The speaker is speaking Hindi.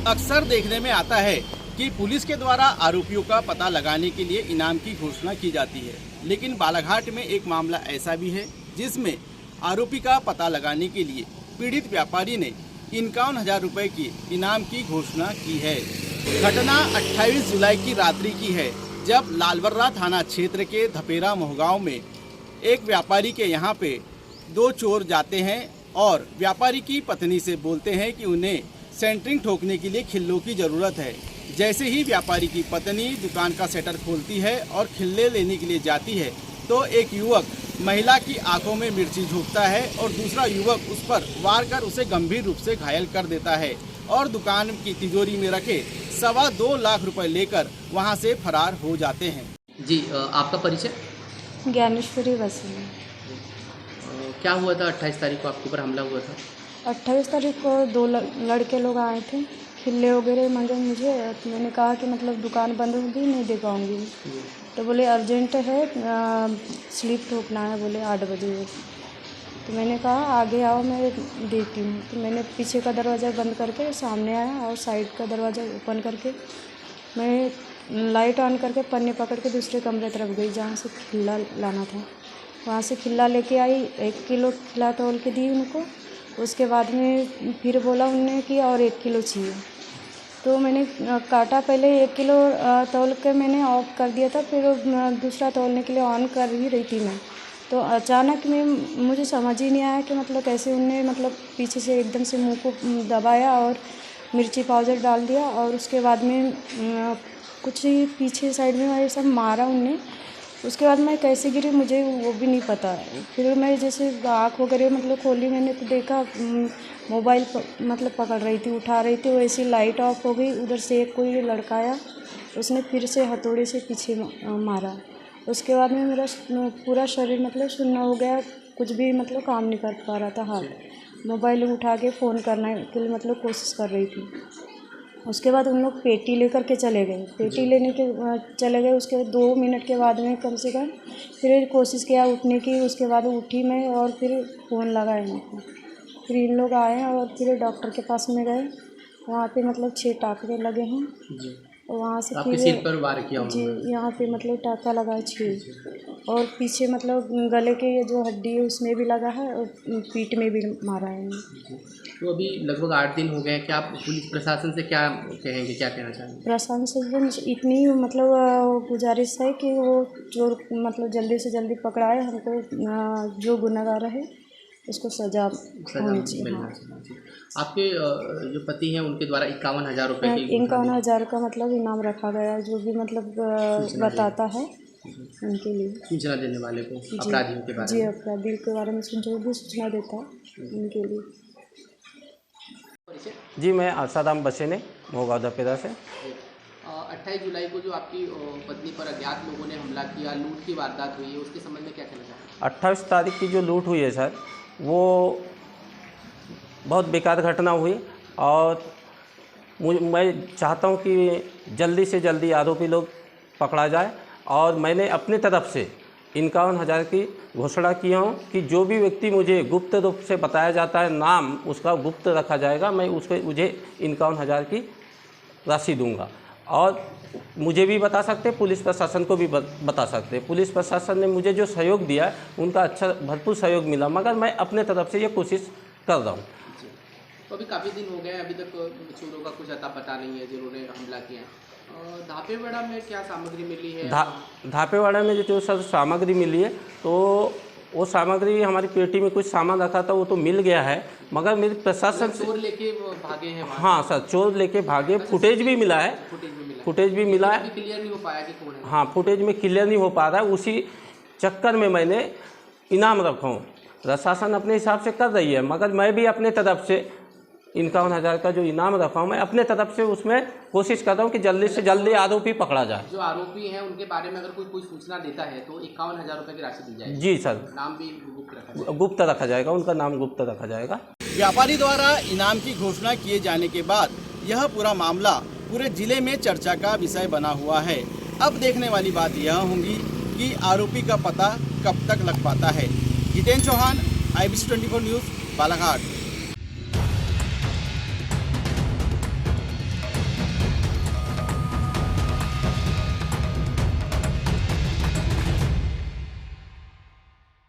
अक्सर देखने में आता है कि पुलिस के द्वारा आरोपियों का पता लगाने के लिए इनाम की घोषणा की जाती है, लेकिन बालाघाट में एक मामला ऐसा भी है जिसमें आरोपी का पता लगाने के लिए पीड़ित व्यापारी ने 51,000 रुपये की इनाम की घोषणा की है। घटना 28 जुलाई की रात्रि की है, जब लालवर्रा थाना क्षेत्र के धपेरा मोहगांव में एक व्यापारी के यहाँ पे दो चोर जाते हैं और व्यापारी की पत्नी से बोलते हैं कि उन्हें सेंटरिंग ठोकने के लिए खिल्लों की ज़रूरत है। जैसे ही व्यापारी की पत्नी दुकान का शटर खोलती है और खिल्ले लेने के लिए जाती है तो एक युवक महिला की आंखों में मिर्ची झोंकता है और दूसरा युवक उस पर वार कर उसे गंभीर रूप से घायल कर देता है और दुकान की तिजोरी में रखे 2.25 लाख रुपए लेकर वहां से फरार हो जाते हैं। जी, आपका परिचय? ज्ञानेश्वरी वसीम। क्या हुआ था 28 तारीख को आपके ऊपर हमला हुआ था? 28 तारीख को दो लड़के लोग आए थे, खिल्ले वगैरह मांगे मुझे। तो मैंने कहा कि मतलब दुकान बंद होगी, नहीं दे पाऊँगी। तो बोले अर्जेंट है, स्लिप ठोकना है, बोले 8 बजे। तो मैंने कहा आगे आओ, मैं देती हूँ। तो मैंने पीछे का दरवाज़ा बंद करके सामने आया और साइड का दरवाज़ा ओपन करके मैं लाइट ऑन करके पन्नी पकड़ के दूसरे कमरे तरफ गई जहाँ से खिल्ला लाना था। वहाँ से खिल्ला लेके आई, 1 किलो खिल्ला तोल के दी उनको। उसके बाद में फिर बोला उन्होंने कि और 1 किलो चाहिए। तो मैंने काटा, पहले 1 किलो तौल के मैंने ऑफ कर दिया था, फिर दूसरा तौलने के लिए ऑन कर ही रही थी मैं। तो अचानक में मुझे समझ ही नहीं आया कि मतलब कैसे उन्होंने मतलब पीछे से एकदम से मुंह को दबाया और मिर्ची पाउडर डाल दिया और उसके बाद में कुछ ही पीछे साइड में ऐसा मारा उनने। उसके बाद मैं कैसे गिरी मुझे वो भी नहीं पता। फिर मैं जैसे आँख वगैरह मतलब खोली, मैंने तो देखा मोबाइल मतलब पकड़ रही थी, उठा रही थी, वैसी लाइट ऑफ हो गई। उधर से एक कोई लड़का आया, उसने फिर से हथौड़े से पीछे मारा। उसके बाद में मेरा पूरा शरीर मतलब सुन्ना हो गया, कुछ भी मतलब काम नहीं कर पा रहा था। हाथ मोबाइल उठा के फ़ोन करने के लिए मतलब कोशिश कर रही थी। उसके बाद उन लोग पेटी लेकर के चले गए। पेटी लेने के चले गए, उसके 2 मिनट के बाद में कम से कम फिर कोशिश किया उठने की। उसके बाद उठी मैं और फिर फ़ोन लगाया इनको। फिर इन लोग आए और फिर डॉक्टर के पास में गए। वहाँ पे मतलब 6 टाँके लगे हैं जी। और वहाँ से आपके सिर पर वार किया उन्होंने? जी, यहाँ पे मतलब टाँका लगा 6 और पीछे मतलब गले के ये जो हड्डी है उसमें भी लगा है और पीठ में भी मारा है। तो अभी लगभग 8 दिन हो गए, क्या आप पुलिस प्रशासन से क्या कहेंगे, क्या कहना चाहेंगे? प्रशासन से इतनी मतलब गुजारिश है कि वो चोर मतलब जल्दी से जल्दी पकड़ाए, हमको जो गुनहगार है उसको सजा होनी चाहिए। हाँ। आपके जो पति हैं उनके द्वारा 51,000 रुपये की 51,000 का मतलब इनाम रखा गया है, जो भी मतलब बताता है उनके लिए, सूचना देने वाले को, अपराधियों के बारे में। जी, अपराधी के बारे में जो भी सूचना देता है उनके लिए। जी, मैं आसाराम बसेने मोहगांव दपेरा से। 28 जुलाई को जो आपकी पत्नी पर अज्ञात लोगों ने हमला किया, लूट की वारदात हुई है, उसके संबंध में क्या कहना चाहते हैं? 28 तारीख की जो लूट हुई है सर, वो बहुत बेकार घटना हुई और मैं चाहता हूँ कि जल्दी से जल्दी आरोपी लोग पकड़ा जाए। और मैंने अपनी तरफ से 51,000 की घोषणा किया हूँ कि जो भी व्यक्ति मुझे गुप्त रूप से बताया जाता है, नाम उसका गुप्त रखा जाएगा, मैं मुझे 51,000 की राशि दूंगा। और मुझे भी बता सकते, पुलिस प्रशासन को भी बता सकते। पुलिस प्रशासन ने मुझे जो सहयोग दिया उनका अच्छा भरपूर सहयोग मिला, मगर मैं अपने तरफ से ये कोशिश कर रहा हूँ। तो अभी काफ़ी दिन हो गए, अभी तक चोरों का कुछ अता पता नहीं है जिन्होंने हमला किया है। धापेवाड़ा में क्या सामग्री मिली है? धापेवाड़ा में जो सर सामग्री मिली है, तो वो सामग्री हमारी पेटी में कुछ सामान रखा था, वो तो मिल गया है, मगर मेरे प्रशासन से चोर लेके भागे हैं? हाँ सर, चोर लेके भागे। फुटेज भी मिला है, फुटेज भी मिला है। क्लियर नहीं हो पाया कि कौन है? हाँ, फुटेज में क्लियर नहीं हो पा रहा है। उसी चक्कर में मैंने इनाम रखा हूँ। प्रशासन अपने हिसाब से कर रही है, मगर मैं भी अपने तरफ से 51,000 का जो इनाम रखा हूँ, मैं अपने तरफ से उसमें कोशिश कर रहा हूँ कि जल्दी से जल्दी आरोपी पकड़ा जाए। जो आरोपी हैं उनके बारे में अगर कोई सूचना देता है तो 51,000 रुपये की राशि दी जाएगी? जी सर, नाम भी गुप्त रखा जाएगा, उनका नाम गुप्त रखा जाएगा। व्यापारी द्वारा इनाम की घोषणा किए जाने के बाद यह पूरा मामला पूरे जिले में चर्चा का विषय बना हुआ है। अब देखने वाली बात यह होगी कि आरोपी का पता कब तक लग पाता है। Jitendra Chauhan, IBC 24 news, Balaghat.